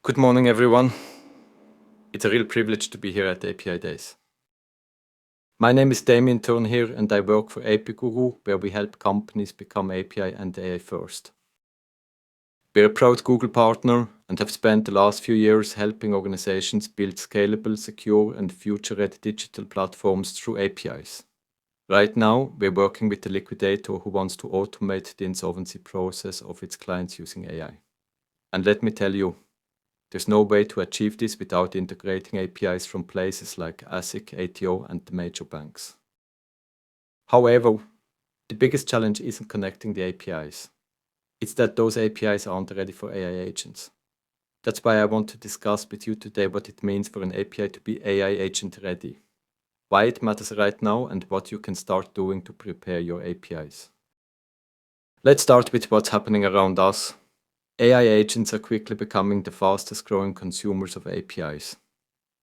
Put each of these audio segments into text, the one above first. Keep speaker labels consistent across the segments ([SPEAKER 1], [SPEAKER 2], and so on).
[SPEAKER 1] Good morning, everyone. It's a real privilege to be here at API Days. My name is Damien Thurn here, and I work for APIGURU, where we help companies become API and AI first. We're a proud Google partner and have spent the last few years helping organizations build scalable, secure, and future-ready digital platforms through APIs. Right now, we're working with a liquidator who wants to automate the insolvency process of its clients using AI. And let me tell you, there's no way to achieve this without integrating APIs from places like ASIC, ATO, and the major banks. However, the biggest challenge isn't connecting the APIs. It's that those APIs aren't ready for AI agents. That's why I want to discuss with you today what it means for an API to be AI agent ready, why it matters right now, and what you can start doing to prepare your APIs. Let's start with what's happening around us. AI agents are quickly becoming the fastest growing consumers of APIs.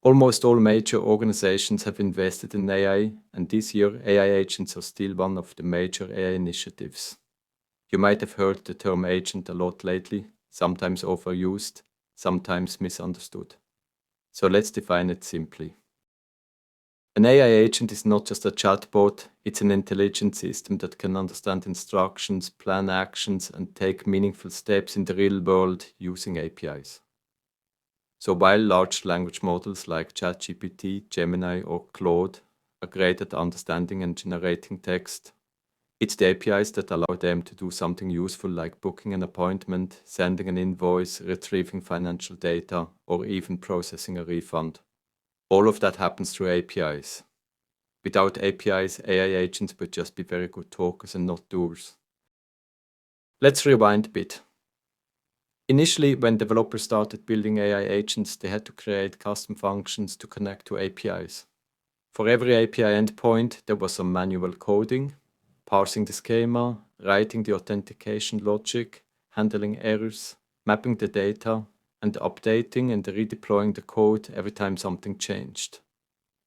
[SPEAKER 1] Almost all major organizations have invested in AI, and this year AI agents are still one of the major AI initiatives. You might have heard the term agent a lot lately, sometimes overused, sometimes misunderstood. So let's define it simply. An AI agent is not just a chatbot, it's an intelligent system that can understand instructions, plan actions, and take meaningful steps in the real world using APIs. So while large language models like ChatGPT, Gemini, or Claude are great at understanding and generating text, it's the APIs that allow them to do something useful like booking an appointment, sending an invoice, retrieving financial data, or even processing a refund. All of that happens through APIs. Without APIs, AI agents would just be very good talkers and not doers. Let's rewind a bit. Initially, when developers started building AI agents, they had to create custom functions to connect to APIs. For every API endpoint, there was some manual coding, parsing the schema, writing the authentication logic, handling errors, mapping the data, and updating and redeploying the code every time something changed.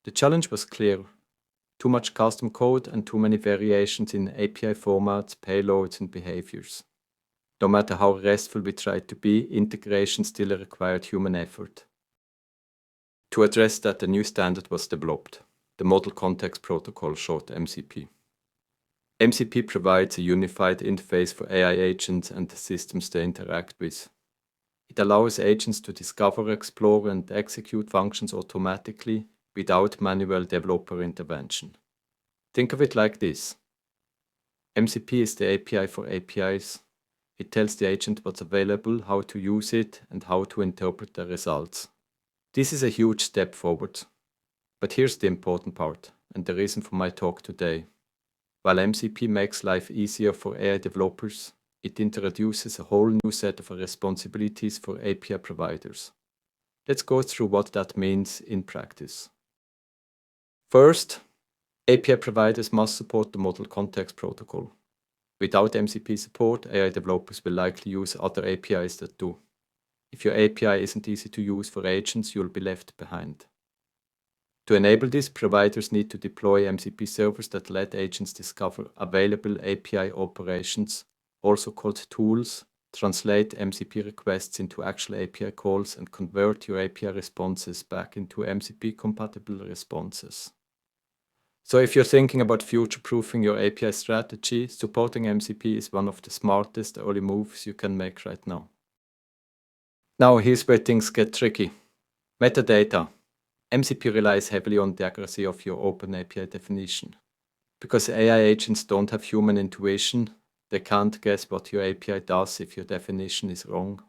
[SPEAKER 1] The challenge was clear. Too much custom code and too many variations in API formats, payloads, and behaviors. No matter how RESTful we tried to be, integration still required human effort. To address that, a new standard was developed, the Model Context Protocol, short MCP. MCP provides a unified interface for AI agents and the systems they interact with. It allows agents to discover, explore, and execute functions automatically without manual developer intervention. Think of it like this. MCP is the API for APIs. It tells the agent what's available, how to use it, and how to interpret the results. This is a huge step forward. But here's the important part, and the reason for my talk today. While MCP makes life easier for AI developers, it introduces a whole new set of responsibilities for API providers. Let's go through what that means in practice. First, API providers must support the Model Context Protocol. Without MCP support, AI developers will likely use other APIs that do. If your API isn't easy to use for agents, you'll be left behind. To enable this, providers need to deploy MCP servers that let agents discover available API operations, also called tools, translate MCP requests into actual API calls, and convert your API responses back into MCP-compatible responses. So if you're thinking about future-proofing your API strategy, supporting MCP is one of the smartest early moves you can make right now. Now here's where things get tricky. Metadata. MCP relies heavily on the accuracy of your open API definition. Because AI agents don't have human intuition, they can't guess what your API does if your definition is wrong.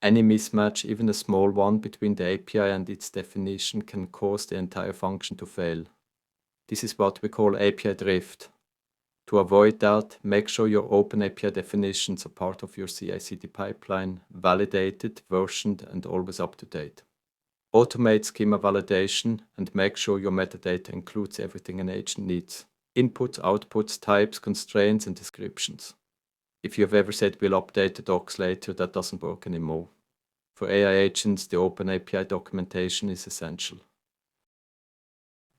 [SPEAKER 1] Any mismatch, even a small one, between the API and its definition can cause the entire function to fail. This is what we call API drift. To avoid that, make sure your open API definitions are part of your CI/CD pipeline, validated, versioned, and always up to date. Automate schema validation and make sure your metadata includes everything an agent needs: inputs, outputs, types, constraints, and descriptions. If you've ever said we'll update the docs later, that doesn't work anymore. For AI agents, the open API documentation is essential.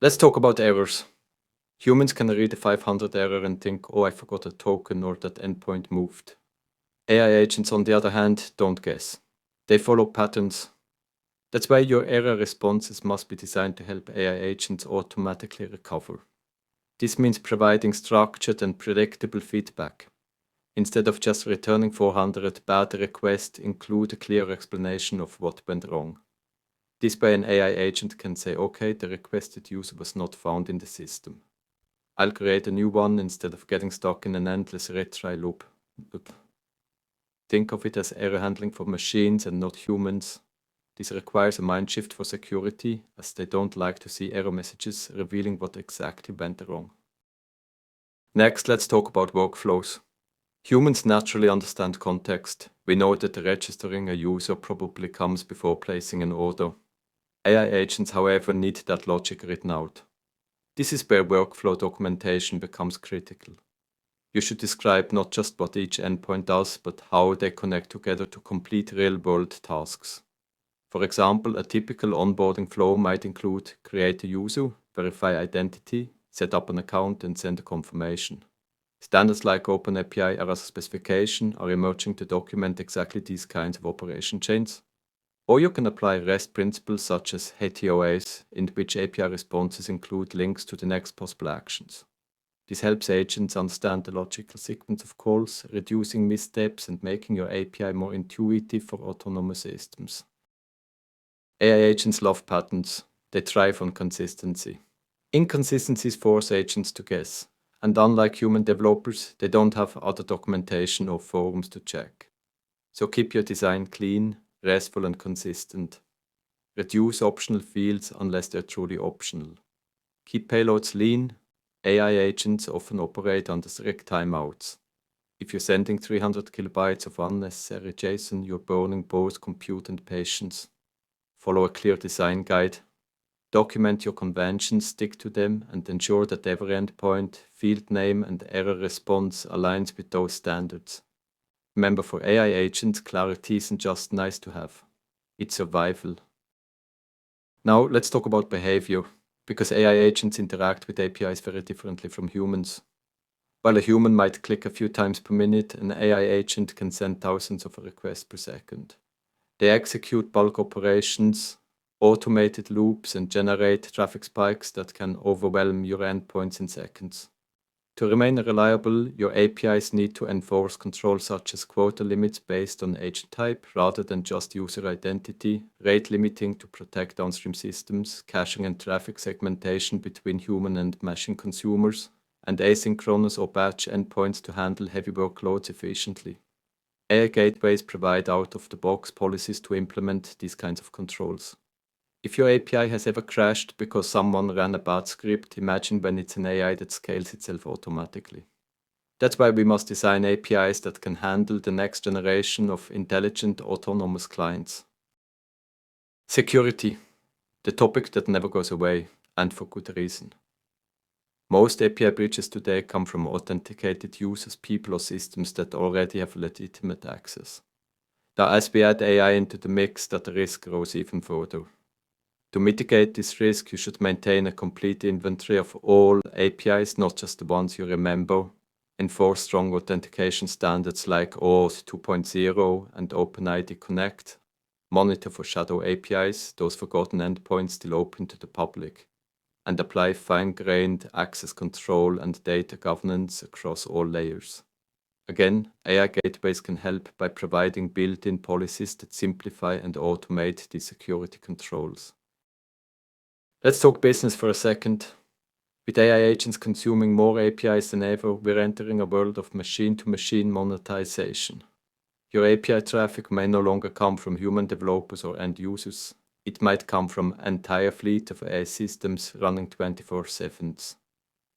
[SPEAKER 1] Let's talk about errors. Humans can read a 500 error and think, oh, I forgot a token or that endpoint moved. AI agents, on the other hand, don't guess. They follow patterns. That's why your error responses must be designed to help AI agents automatically recover. This means providing structured and predictable feedback. Instead of just returning 400 bad requests, include a clear explanation of what went wrong. This way an AI agent can say, okay, the requested user was not found in the system. I'll create a new one instead of getting stuck in an endless retry loop. Think of it as error handling for machines and not humans. This requires a mind shift for security, as they don't like to see error messages revealing what exactly went wrong. Next, let's talk about workflows. Humans naturally understand context. We know that registering a user probably comes before placing an order. AI agents, however, need that logic written out. This is where workflow documentation becomes critical. You should describe not just what each endpoint does, but how they connect together to complete real-world tasks. For example, a typical onboarding flow might include create a user, verify identity, set up an account, and send a confirmation. Standards like OpenAPI RS specification are emerging to document exactly these kinds of operation chains. Or you can apply REST principles such as HTOAs, in which API responses include links to the next possible actions. This helps agents understand the logical sequence of calls, reducing missteps and making your API more intuitive for autonomous systems. AI agents love patterns. They thrive on consistency. Inconsistencies force agents to guess, and unlike human developers, they don't have other documentation or forums to check. So keep your design clean, RESTful, and consistent. Reduce optional fields unless they're truly optional. Keep payloads lean. AI agents often operate under strict timeouts. If you're sending 300 kilobytes of unnecessary JSON, you're burning both compute and patience. Follow a clear design guide. Document your conventions, stick to them, and ensure that every endpoint, field name, and error response aligns with those standards. Remember, for AI agents, clarity isn't just nice to have. It's survival. Now, let's talk about behavior, because AI agents interact with APIs very differently from humans. While a human might click a few times per minute, an AI agent can send thousands of requests per second. They execute bulk operations, automated loops, and generate traffic spikes that can overwhelm your endpoints in seconds. To remain reliable, your APIs need to enforce controls such as quota limits based on agent type rather than just user identity, rate limiting to protect downstream systems, caching and traffic segmentation between human and machine consumers, and asynchronous or batch endpoints to handle heavy workloads efficiently. AI gateways provide out-of-the-box policies to implement these kinds of controls. If your API has ever crashed because someone ran a bad script, imagine when it's an AI that scales itself automatically. That's why we must design APIs that can handle the next generation of intelligent autonomous clients. Security, the topic that never goes away, and for good reason. Most API breaches today come from authenticated users, people, or systems that already have legitimate access. Now, as we add AI into the mix, that risk grows even further. To mitigate this risk, you should maintain a complete inventory of all APIs, not just the ones you remember. Enforce strong authentication standards like OAuth 2.0 and OpenID Connect. Monitor for shadow APIs, those forgotten endpoints still open to the public. And apply fine-grained access control and data governance across all layers. Again, AI gateways can help by providing built-in policies that simplify and automate these security controls. Let's talk business for a second. With AI agents consuming more APIs than ever, we're entering a world of machine-to-machine monetization. Your API traffic may no longer come from human developers or end users. It might come from an entire fleet of AI systems running 24/7.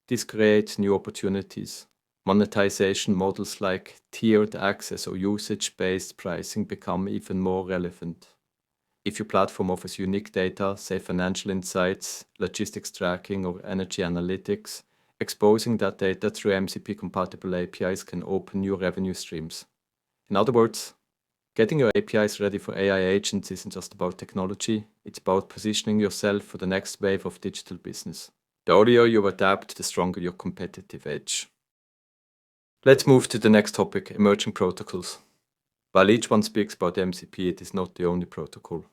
[SPEAKER 1] This creates new opportunities. Monetization models like tiered access or usage-based pricing become even more relevant. If your platform offers unique data, say financial insights, logistics tracking, or energy analytics, exposing that data through MCP-compatible APIs can open new revenue streams. In other words, getting your APIs ready for AI agents isn't just about technology, it's about positioning yourself for the next wave of digital business. The earlier you adapt, the stronger your competitive edge. Let's move to the next topic, emerging protocols. While each one speaks about MCP, it is not the only protocol.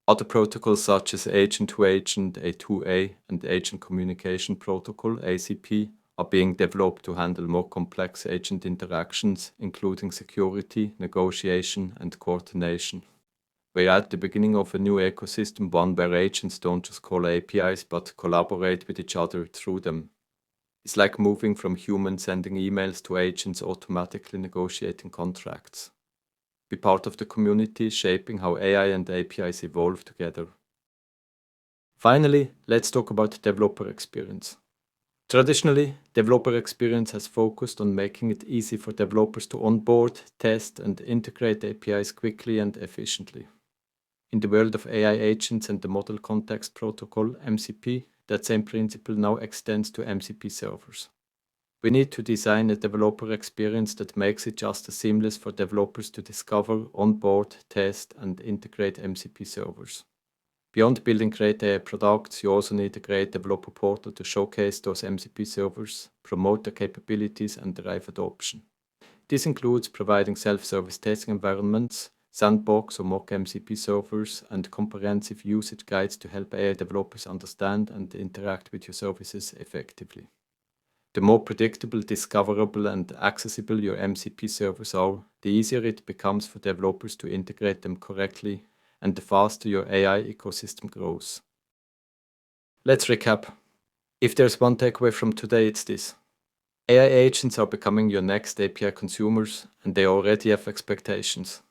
[SPEAKER 1] Other protocols such as agent-to-agent A2A and Agent Communication Protocol ACP are being developed to handle more complex agent interactions, including security, negotiation, and coordination. We're at the beginning of a new ecosystem, one where agents don't just call APIs but collaborate with each other through them. It's like moving from humans sending emails to agents automatically negotiating contracts. Be part of the community, shaping how AI and APIs evolve together. Finally, let's talk about developer experience. Traditionally, developer experience has focused on making it easy for developers to onboard, test, and integrate APIs quickly and efficiently. In the world of AI agents and the Model Context Protocol, MCP, that same principle now extends to MCP servers. We need to design a developer experience that makes it just as seamless for developers to discover, onboard, test, and integrate MCP servers. Beyond building great AI products, you also need a great developer portal to showcase those MCP servers, promote their capabilities, and drive adoption. This includes providing self-service testing environments, sandbox or mock MCP servers, and comprehensive usage guides to help AI developers understand and interact with your services effectively. The more predictable, discoverable, and accessible your MCP servers are, the easier it becomes for developers to integrate them correctly, and the faster your AI ecosystem grows. Let's recap. If there's one takeaway from today, it's this. AI agents are becoming your next API consumers, and they already have expectations.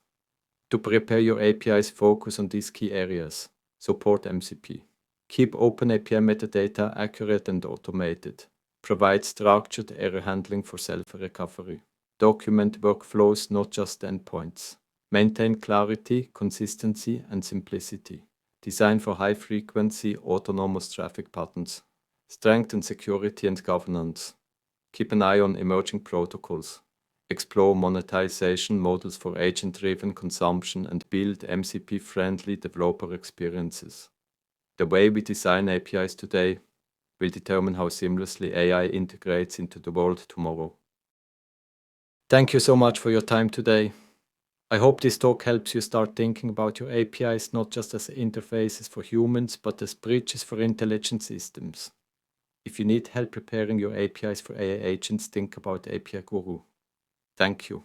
[SPEAKER 1] To prepare your APIs, focus on these key areas. Support MCP. Keep open API metadata accurate and automated. Provide structured error handling for self-recovery. Document workflows, not just endpoints. Maintain clarity, consistency, and simplicity. Design for high-frequency, autonomous traffic patterns. Strengthen security and governance. Keep an eye on emerging protocols. Explore monetization models for agent-driven consumption and build MCP-friendly developer experiences. The way we design APIs today will determine how seamlessly AI integrates into the world tomorrow. Thank you so much for your time today. I hope this talk helps you start thinking about your APIs not just as interfaces for humans, but as bridges for intelligent systems. If you need help preparing your APIs for AI agents, think about APIGURU. Thank you.